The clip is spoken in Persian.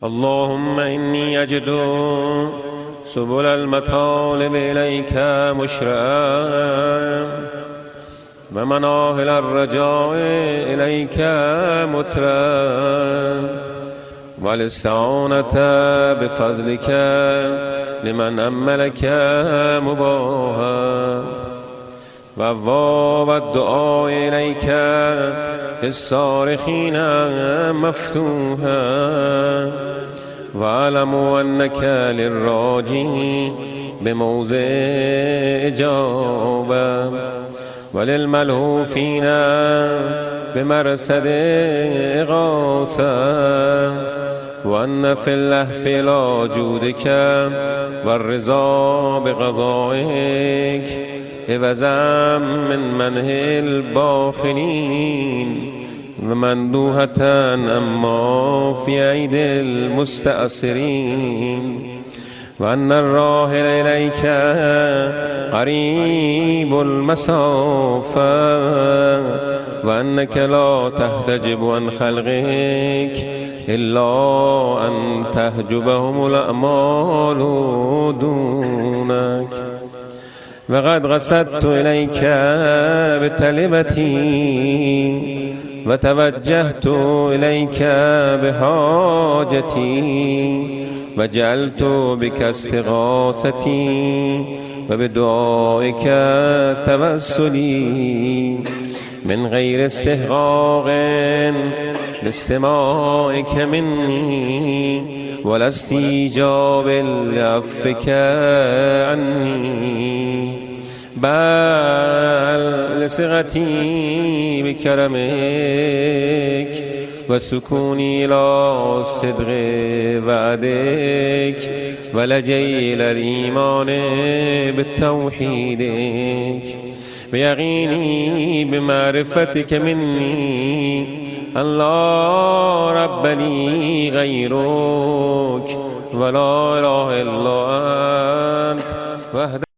اللهم إني أجد سبل المطالب إليك مشرعا ومناهل الرجاء إليك مترا والاستعانة بفضلك لمن أملك مباها والدعاء إليك للصارخين مفتوحا واعلموا أنك للراجي بموضع إجابة وللملهوفين بمرصد إغاثة وأن في اللهف لا جودك والرضا بقضائك عوضا من منه الباخلين ومندوحة أما في أيدي المستأثرين وأن الراحل إليك قريب المسافة وأنك لا تحتجب عن خلقك إلا أن تحجبهم الأعمال دونك وقد قصدت إليك بطلبتي وتوجهت إليك بحاجتي وجعلت بك استغاثتي وبدعائك توسلي من غير استحقاق لاستماعك مني ولا استيجاب لعفوك عني بل لصغتي بكرمك وسكوني إلى صدق وعدك ولجي إلى الإيمان بالتوحيدك ويقيني بمعرفتك مني أن لا رب لي غيرك ولا إله إلا أنت وحدك